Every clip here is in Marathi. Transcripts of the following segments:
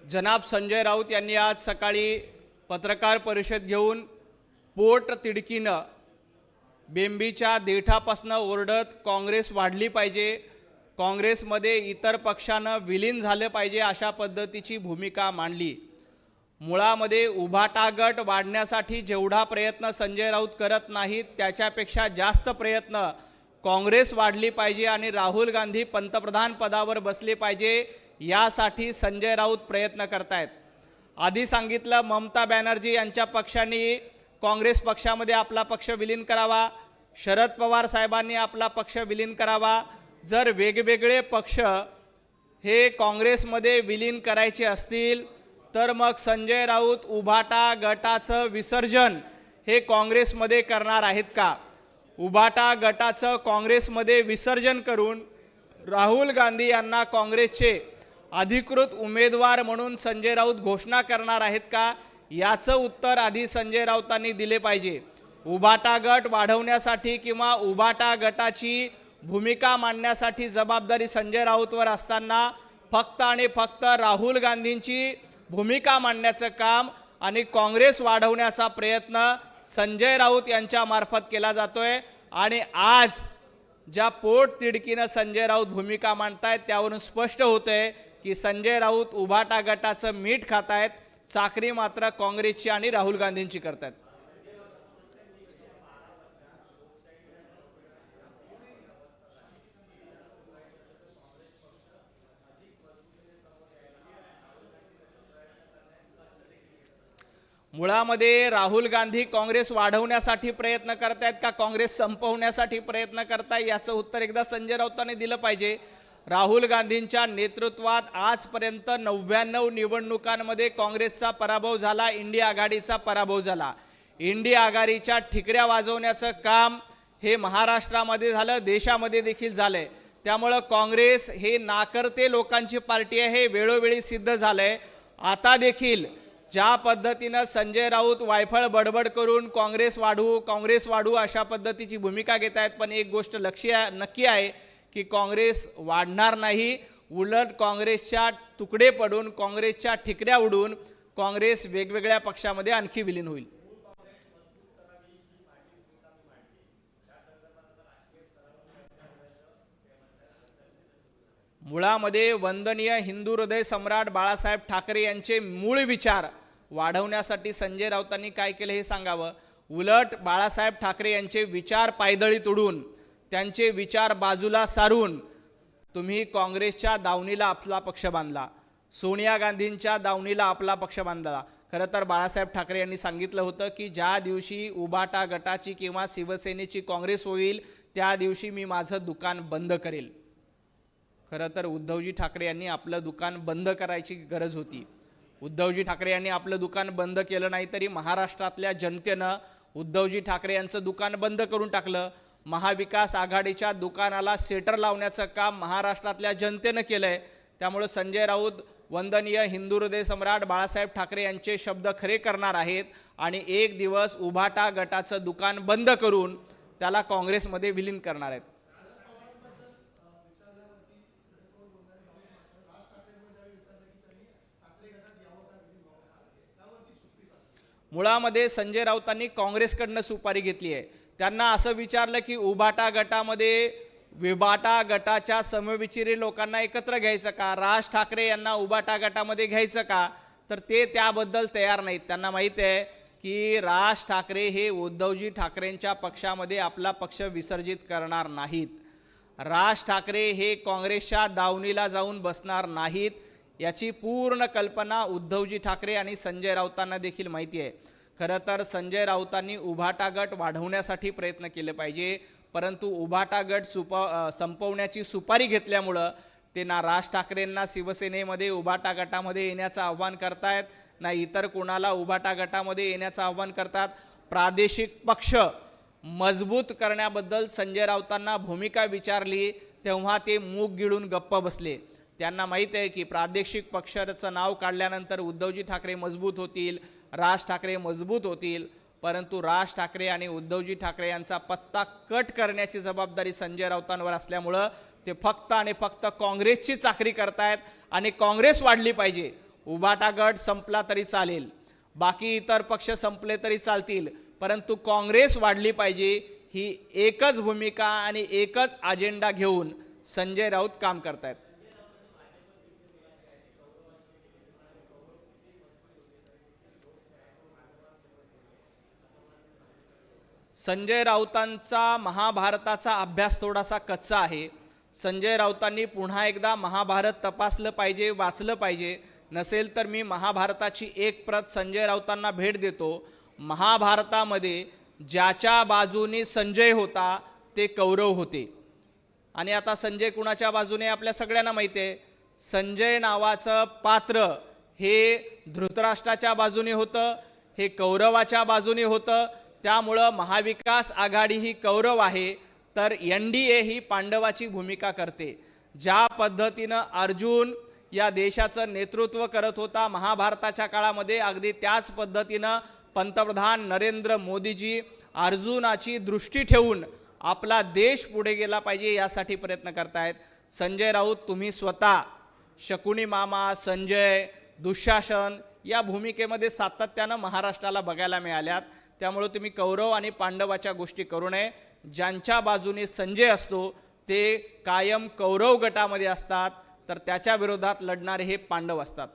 जनाब संजय राऊत यांनी आज सकाळी पत्रकार परिषद घेऊन पोट तिडकीनं बेंबीच्या देठापासून ओरडत काँग्रेस वाढली पाहिजे, काँग्रेसमध्ये इतर पक्षानं विलीन झालं पाहिजे अशा पद्धतीची भूमिका मांडली। मुळामध्ये उभाटा गट वाढण्यासाठी जेवढा प्रयत्न संजय राऊत करत नाहीत त्याच्यापेक्षा जास्त प्रयत्न काँग्रेस वाढली पाहिजे आणि राहुल गांधी पंतप्रधान पदावर बसले पाहिजे यासाठी संजय राऊत प्रयत्न करतायत। आधी सांगितलं ममता बॅनर्जी यांच्या पक्षाने काँग्रेस पक्षामध्ये आपला पक्ष विलीन करावा, शरद पवार साहेबांनी आपला पक्ष विलीन करावा। जर वेगवेगळे पक्ष हे काँग्रेसमध्ये विलीन करायचे असतील तर मग संजय राऊत उभाटा गटाचं विसर्जन हे काँग्रेसमध्ये करणार आहेत का? उभाटा गटाचं काँग्रेसमध्ये विसर्जन करून राहुल गांधी यांना काँग्रेसचे अधिकृत उमेदवार म्हणून संजय राऊत घोषणा करणार आहेत का? याचं उत्तर आधी संजय राऊतांनी दिले पाहिजे। उभाटा गट वाढवण्यासाठी किंवा उभाटा गटाची भूमिका मांडण्यासाठी जबाबदारी संजय राऊतवर असताना फक्त आणि फक्त राहुल गांधींची भूमिका मांडण्याचं काम आणि काँग्रेस वाढवण्याचा प्रयत्न संजय राऊत यांच्या मार्फत केला जातोय। आणि आज ज्या पोट तिडकीनं संजय राऊत भूमिका मांडतायत त्यावरून स्पष्ट होतंय की संजय राऊत उभाटा गटाचं मीठ खातायत, चाकरी मात्र काँग्रेसची आणि राहुल गांधींची करतायत। मुळामध्ये राहुल गांधी काँग्रेस वाढवण्यासाठी प्रयत्न करतायत का काँग्रेस संपवण्यासाठी प्रयत्न करतायत याचं उत्तर एकदा संजय राऊतांनी दिलं पाहिजे। राहुल गांधींच्या नेतृत्वात आजपर्यंत 99 निवडणुकांमध्ये काँग्रेसचा पराभव झाला, इंडिया आघाडीचा पराभव झाला। इंडिया आघाडीच्या ठिकऱ्या वाजवण्याचं काम हे महाराष्ट्रामध्ये झालं, देशामध्ये देखील झालंय। त्यामुळे काँग्रेस हे नाकर्ते लोकांची पार्टी आहे हे वेळोवेळी सिद्ध झालंय। आता देखील ज्या पद्धतीनं संजय राऊत वायफळ बडबड करून काँग्रेस वाढवू अशा पद्धतीची भूमिका घेत आहेत, पण एक गोष्ट नक्की आहे की काँग्रेस वाढणार नाही, उलट काँग्रेसच्या तुकडे पडून काँग्रेसच्या ठिकऱ्या उडून काँग्रेस वेगवेगळ्या पक्षामध्ये आणखी विलीन होईल। मुळामध्ये वंदनीय हिंदू हृदय सम्राट बाळासाहेब ठाकरे यांचे मूळ विचार वाढवण्यासाठी संजय राऊतांनी काय केले हे सांगावं। उलट बाळासाहेब ठाकरे यांचे विचार पायदळी तोडून त्यांचे विचार बाजूला सारून तुम्ही काँग्रेसच्या दावणीला आपला पक्ष बांधला, सोनिया गांधींच्या दावणीला आपला पक्ष बांधला। खरं तर बाळासाहेब ठाकरे यांनी सांगितलं होतं की ज्या दिवशी उभाटा गटाची किंवा शिवसेनेची काँग्रेस होईल त्या दिवशी मी माझं दुकान बंद करेल। खरं तर उद्धवजी ठाकरे यांनी आपलं दुकान बंद करायची गरज होती। उद्धवजी ठाकरे यांनी आपलं दुकान बंद केलं नाही तरी महाराष्ट्रातल्या जनतेनं उद्धवजी ठाकरे यांचं दुकान बंद करून टाकलं। महाविकास आघाडीच्या दुकानाला सेटर लावण्याचं काम महाराष्ट्रातल्या जनतेनं केलंय। त्यामुळे संजय राऊत वंदनीय हिंदू हृदय सम्राट बाळासाहेब ठाकरे यांचे शब्द खरे करणार आहेत आणि एक दिवस उभाटा गटाचं दुकान बंद करून त्याला काँग्रेसमध्ये विलीन करणार आहेत। मुळामध्ये संजय राऊतांनी काँग्रेसकडनं सुपारी घेतली आहे। त्यांना असं विचारलं की उभाटा गटामध्ये विभाटा गटाच्या समविचारी लोकांना एकत्र घ्यायचं का, राज ठाकरे यांना उभाटा गटामध्ये घ्यायचं का, तर ते त्याबद्दल तयार नाहीत। त्यांना माहिती आहे की राज ठाकरे हे उद्धवजी ठाकरेंच्या पक्षामध्ये आपला पक्ष विसर्जित करणार नाहीत। राज ठाकरे हे काँग्रेसच्या दावणीला जाऊन बसणार नाहीत याची पूर्ण कल्पना उद्धवजी ठाकरे आणि संजय राऊतांना देखील माहिती आहे। खरं तर संजय राऊतांनी उभाटा गट वाढवण्यासाठी प्रयत्न केले पाहिजे, परंतु उभाटा गट संपवण्याची सुपारी घेतल्यामुळं ते ना राज ठाकरेंना शिवसेनेमध्ये उभाटा गटामध्ये येण्याचं आव्हान करतायत ना इतर कोणाला उभाटा गटामध्ये येण्याचं आव्हान करतात। प्रादेशिक पक्ष मजबूत करण्याबद्दल संजय राऊतांना भूमिका विचारली तेव्हा ते मूग गिळून गप्प बसले। त्यांना माहिती आहे की प्रादेशिक पक्षाचं नाव काढल्यानंतर उद्धवजी ठाकरे मजबूत होतील, राज ठाकरे मजबूत होतील, परंतु राज ठाकरे आणि उद्धवजी ठाकरे यांचा पत्ता कट करण्याची जबाबदारी संजय राऊतांवर असल्यामुळं ते फक्त आणि फक्त काँग्रेसची चाकरी करतायत आणि काँग्रेस वाढली पाहिजे, उभाटा गट संपला तरी चालेल, बाकी इतर पक्ष संपले तरी चालतील, परंतु काँग्रेस वाढली पाहिजे ही एकच भूमिका आणि एकच अजेंडा घेऊन संजय राऊत काम करतायत. संजय राऊतांचा महाभारताचा अभ्यास थोडासा कच्चा आहे. संजय राऊतांनी पुन्हा एकदा महाभारत तपासलं पाहिजे, वाचलं पाहिजे. नसेल तर मी महाभारताची एक प्रत संजय राऊतांना भेट देतो. महाभारतामध्ये ज्याच्या बाजूने संजय होता ते कौरव होते आणि आता संजय कुणाच्या बाजूने आपल्या सगळ्यांना माहिती आहे. संजय नावाचं पात्र हे धृतराष्ट्राच्या बाजूने होतं, हे कौरवाच्या बाजूने होतं. त्यामुळं महाविकास आघाडी ही कौरव आहे तर NDA ही पांडवाची भूमिका करते. ज्या पद्धतीनं अर्जुन या देशाचं नेतृत्व करत होता महाभारताच्या काळामध्ये, अगदी त्याच पद्धतीनं पंतप्रधान नरेंद्र मोदीजी अर्जुनाची दृष्टी ठेवून आपला देश पुढे गेला पाहिजे यासाठी प्रयत्न करतायत. संजय राऊत, तुम्ही स्वतः शकुनी मामा, संजय, दुःशासन या भूमिकेमध्ये सातत्यानं महाराष्ट्राला बघायला मिळाल्यात. त्यामुळे तुम्ही कौरव आणि पांडवाच्या गोष्टी करू नये. ज्यांच्या बाजूने संजय असतो ते कायम कौरव गटामध्ये असतात, तर त्याच्या विरोधात लढणारे हे पांडव असतात.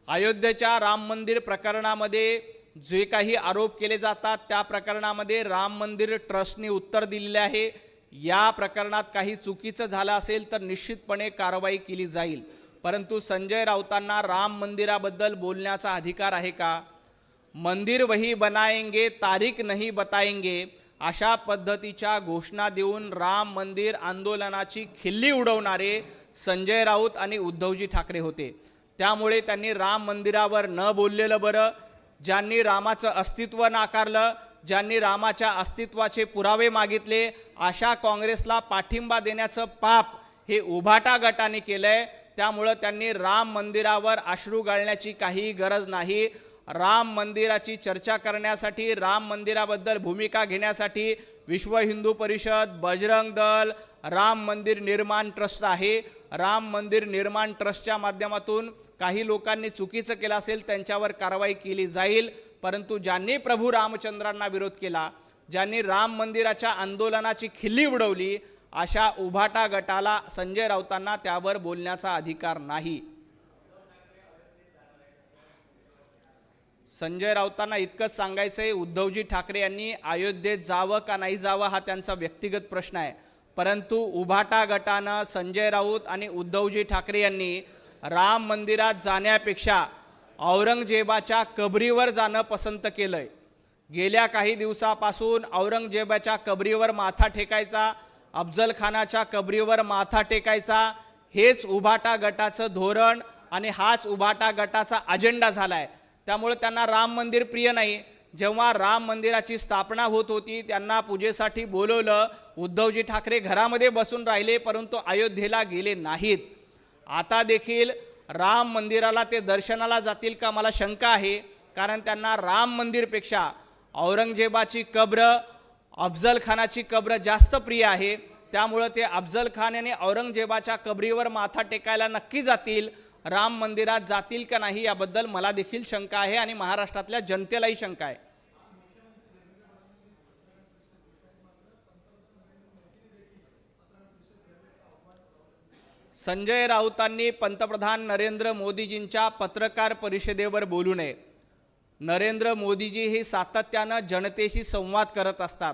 अयोध्येच्या राम मंदिर प्रकरणामध्ये जे काही आरोप केले जातात त्या प्रकरणामध्ये राम मंदिर ट्रस्टने उत्तर दिलेले आहे. या प्रकरणात काही चुकीचं झालं असेल तर निश्चितपणे कारवाई केली जाईल. परंतु संजय राऊतांना राम मंदिराबद्दल बोलण्याचा अधिकार आहे का? मंदिर वही बनाएंगे, तारीख नहीं बताएंगे अशा पद्धतीच्या घोषणा देऊन राम मंदिर आंदोलनाची खिल्ली उडवणारे संजय राऊत आणि उद्धवजी ठाकरे होते. त्यामुळे त्यांनी राम मंदिरावर न बोललेलं बरं. ज्यांनी रामाचं अस्तित्व नाकारलं, ज्यांनी रामाच्या अस्तित्वाचे पुरावे मागितले, अशा काँग्रेसला पाठिंबा देण्याचं पाप हे उभाटा गटाने केलंय. त्यामुळे त्यांनी राम मंदिरावर अश्रू गाळण्याची काही गरज नाही. राम मंदिराची चर्चा करण्यासाठी, राम मंदिराबद्दल भूमिका घेण्यासाठी विश्व हिंदू परिषद, बजरंग दल, राम मंदिर निर्माण ट्रस्ट आहे. राम मंदिर निर्माण ट्रस्टच्या माध्यमातून काही लोकांनी चुकीचं केलं असेल त्यांच्यावर कारवाई केली जाईल. परंतु ज्यांनी प्रभू रामचंद्रांना विरोध केला, ज्यांनी राम मंदिराच्या आंदोलनाची खिल्ली उडवली, अशा उभाटा गटाला, संजय राऊतांना त्यावर बोलण्याचा अधिकार नाही. संजय राऊतांना इतकंच सांगायचंय, उद्धवजी ठाकरे यांनी अयोध्येत जावं का नाही जावं हा त्यांचा व्यक्तिगत प्रश्न आहे. परंतु उभाटा गटानं संजय राऊत आणि उद्धवजी ठाकरे यांनी राम मंदिरात जाण्यापेक्षा औरंगजेबाच्या कबरीवर जाणं पसंत केलंय. गेल्या काही दिवसापासून औरंगजेबाच्या कबरीवर माथा टेकायचा, अफजल खानाच्या कबरीवर माथा टेकायचा, हेच उभाटा गटाचं धोरण आणि हाच उभाटा गटाचा अजेंडा झालाय. त्यामुळे त्यांना राम मंदिर प्रिय नाही. जेव्हा राम मंदिराची स्थापना होत होती त्यांना पूजेसाठी बोलवलं, उद्धवजी ठाकरे घरामध्ये बसून राहिले परंतु अयोध्येला गेले नाहीत. आता देखील राम मंदिराला ते दर्शनाला जातील का मला शंका आहे. कारण त्यांना राम मंदिरपेक्षा औरंगजेबाची कब्र, अफजल खानाची कब्र जास्त प्रिय आहे. त्यामुळे ते अफजल खान आणि औरंगजेबाच्या कबरीवर माथा टेकायला नक्की जातील. राम मंदिरात जातील का नाही याबद्दल मला देखील शंका आहे आणि महाराष्ट्रातल्या जनतेलाही शंका आहे. संजय राऊतांनी पंतप्रधान नरेंद्र मोदीजींच्या पत्रकार परिषदेवर बोलू नये. नरेंद्र मोदीजी हे सातत्यानं जनतेशी संवाद करत असतात,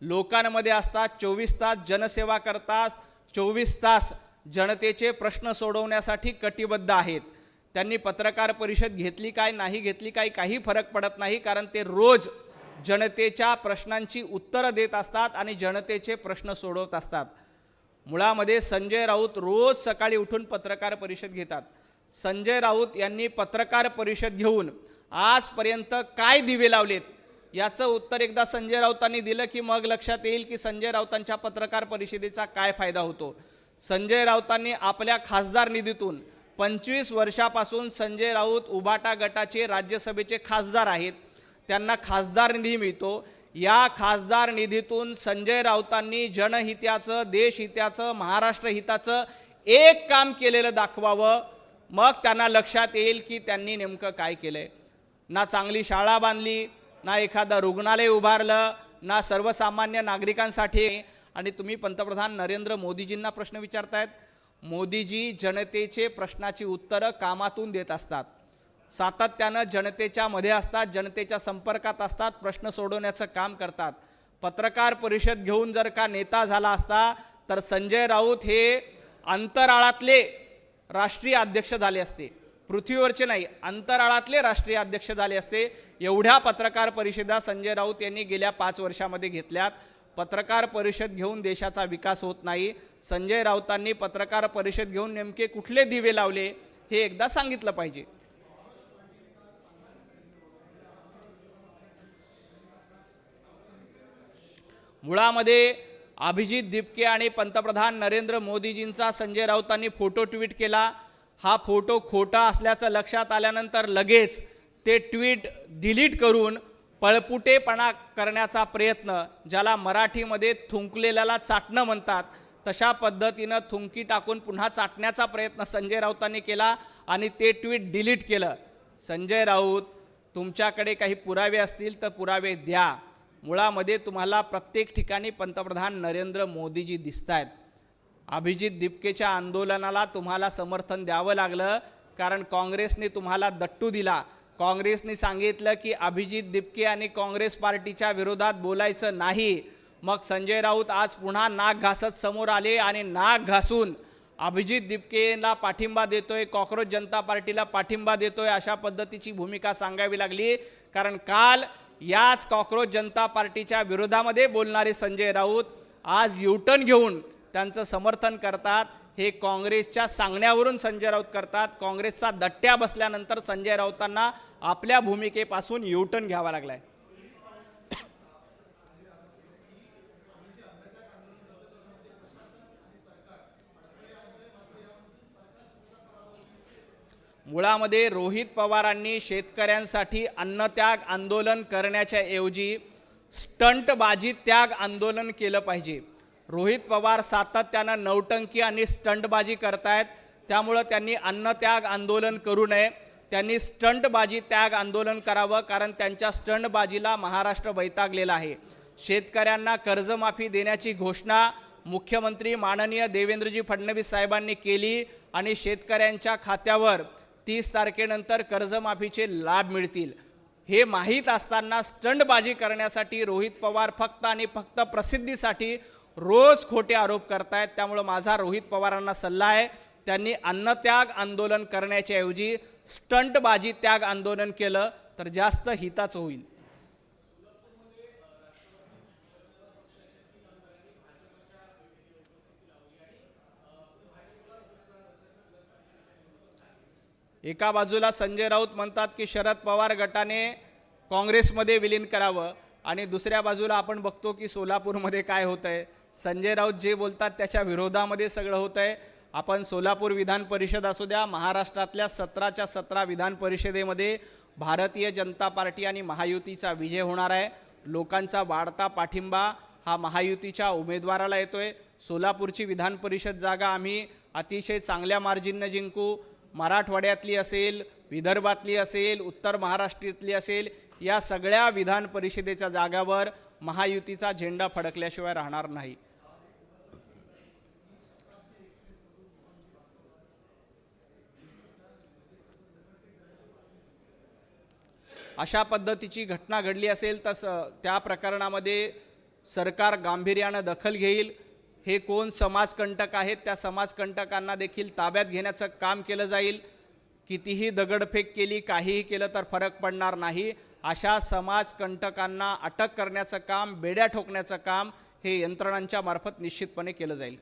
लोकांमध्ये असतात, 24 तास जनसेवा करतात, 24 तास जनतेचे प्रश्न सोडवण्यासाठी कटिबद्ध आहेत. त्यांनी पत्रकार परिषद घेतली काय नाही घेतली काय काही फरक पडत नाही, कारण ते रोज जनतेच्या प्रश्नांची उत्तरं देत असतात आणि जनतेचे प्रश्न सोडवत असतात. मुळामध्ये संजय राऊत रोज सकाळी उठून पत्रकार परिषद घेतात. संजय राऊत यांनी पत्रकार परिषद घेऊन आजपर्यंत काय दिवे लावलेत याचं उत्तर एकदा संजय राऊतांनी दिलं की मग लक्षात येईल की संजय राऊतांच्या पत्रकार परिषदेचा काय फायदा होतो. संजय राऊतांनी आपल्या खासदार निधीतून 25 वर्षापासून संजय राऊत उभाटा गटाचे राज्यसभेचे खासदार आहेत, त्यांना खासदार निधी मिळतो. या खासदार निधीतून संजय राऊतांनी जनहिताचं, देशहिताचं, महाराष्ट्र हिताचं एक काम केलेलं दाखवावं, मग त्यांना लक्षात येईल की त्यांनी नेमकं काय केलंय. ना चांगली शाळा बांधली, ना एखादं रुग्णालय उभारलं, ना सर्वसामान्य नागरिकांसाठी. आणि तुम्ही पंतप्रधान नरेंद्र मोदीजींना प्रश्न विचारतायत. मोदीजी जनतेचे प्रश्नाची उत्तरं कामातून देत असतात, सातत्यानं जनतेच्या मध्ये असतात, जनतेच्या संपर्कात असतात, प्रश्न सोडवण्याचं काम करतात. पत्रकार परिषद घेऊन जर का नेता झाला असता तर संजय राऊत हे अंतराळातले राष्ट्रीय अध्यक्ष झाले असते, पृथ्वीवरचे नाही, अंतराळातले राष्ट्रीय अध्यक्ष झाले असते. एवढ्या पत्रकार परिषदा संजय राऊत यांनी गेल्या 5 वर्षामध्ये घेतल्यात. पत्रकार परिषद घेऊन देशाचा विकास होत नाही. संजय राऊतांनी पत्रकार परिषद घेऊन नेमके कुठले दिवे लावले हे एकदा सांगितलं पाहिजे. मुळामध्ये अभिजित दिपके आणि पंतप्रधान नरेंद्र मोदीजींचा संजय राऊतांनी फोटो ट्विट केला. हा फोटो खोटा असल्याचं लक्षात आल्यानंतर लगेच ते ट्विट डिलीट करून पळपुटेपणा करण्याचा प्रयत्न, ज्याला मराठीमध्ये थुंकलेल्याला चाटणं म्हणतात, तशा पद्धतीनं थुंकी टाकून पुन्हा चाटण्याचा प्रयत्न संजय राऊतांनी केला आणि ते ट्विट डिलीट केलं. संजय राऊत, तुमच्याकडे काही पुरावे असतील तर पुरावे द्या. मुळामध्ये तुम्हाला प्रत्येक ठिकाणी पंतप्रधान नरेंद्र मोदीजी दिसतायत. अभिजित दिपकेच्या आंदोलनाला तुम्हाला समर्थन द्यावं लागलं कारण काँग्रेसने तुम्हाला दट्टू दिला. काँग्रेसने सांगितलं की अभिजित दिपके आणि काँग्रेस पार्टीच्या विरोधात बोलायचं नाही. मग संजय राऊत आज पुन्हा नाक घासत समोर आले आणि नाक घासून अभिजित दिपकेला पाठिंबा देतोय, कॉक्रोच जनता पार्टीला पाठिंबा देतोय, अशा पद्धतीची भूमिका सांगावी लागली. कारण काल याच कॉक्रोच जनता पार्टीच्या विरोधामध्ये बोलणारे संजय राऊत आज युटर्न घेऊन त्यांचं समर्थन करतात. हे काँग्रेसच्या सांगण्यावरून संजय राऊत करतात. काँग्रेसचा दट्ट्या बसल्यानंतर संजय राऊतांना आपल्या भूमिकेपासून युटर्न घ्यावा लागलाय. मुळामध्ये रोहित पवारांनी शेतकऱ्यांसाठी अन्नत्याग आंदोलन करण्याच्या ऐवजी स्टंटबाजी त्याग आंदोलन केलं पाहिजे. रोहित पवार सातत्यानं नौटंकी आणि स्टंटबाजी करतायत, त्यामुळं त्यांनी अन्नत्याग आंदोलन करू नये. त्यांनी स्टंटबाजी त्याग आंदोलन करावं, कारण त्यांच्या स्टंटबाजीला महाराष्ट्र वैतागलेला आहे. शेतकऱ्यांना कर्जमाफी देण्याची घोषणा मुख्यमंत्री माननीय देवेंद्रजी फडणवीस साहेबांनी केली आणि शेतकऱ्यांच्या खात्यावर 30 तारखेनंतर कर्जमाफीचे लाभ मिळतील. हे माहीत असताना स्टंटबाजी करण्यासाठी रोहित पवार फक्त आणि फक्त प्रसिद्धीसाठी रोज खोटे आरोप करतायत. त्यामुळे माझा रोहित पवारांना सल्ला आहे, त्यांनी अन्नत्याग आंदोलन करण्याच्या ऐवजी स्टंटबाजी त्याग आंदोलन केलं तर जास्त हिताचं होईल. एका बाजूला संजय राऊत म्हणतात की शरद पवार गटाने काँग्रेसमध्ये विलीन करावं आणि दुसऱ्या बाजूला आपण बघतो की सोलापूरमध्ये काय होतंय. संजय राऊत जे बोलतात त्याच्या विरोधामध्ये सगळं होतंय. आपण सोलापूर विधान परिषद असू द्या, महाराष्ट्रातल्या 17च्या 17 विधान परिषदेमध्ये भारतीय जनता पार्टी आणि महायुतीचा विजय होणार आहे. लोकांचा वाढता पाठिंबा हा महायुतीच्या उमेदवाराला येतोय. सोलापूरची विधान परिषद जागा आम्ही अतिशय चांगल्या मार्जिनने जिंकू. मराठवाड्यातली असेल, विदर्भातली असेल, उत्तर महाराष्ट्रातली असेल, या सगळ्या विधान परिषदेच्या जागावर महायुतीचा झेंडा फडकल्याशिवाय राहणार नाही. अशा पद्धतीची घटना घडली असेल तर त्या प्रकरणामध्ये सरकार गांभीर्याने दखल घेईल. हे कोण समाजकंटक आहेत त्या समाजकंटकांना देखील ताब्यात घेण्याचं काम केलं जाईल. कितीही दगडफेक केली, काहीही केलं तर फरक पडणार नाही. अशा समाजकंटकांना अटक करण्याचं काम, बेड्या ठोकण्याचं काम हे यंत्रणांच्या मार्फत निश्चितपणे केलं जाईल.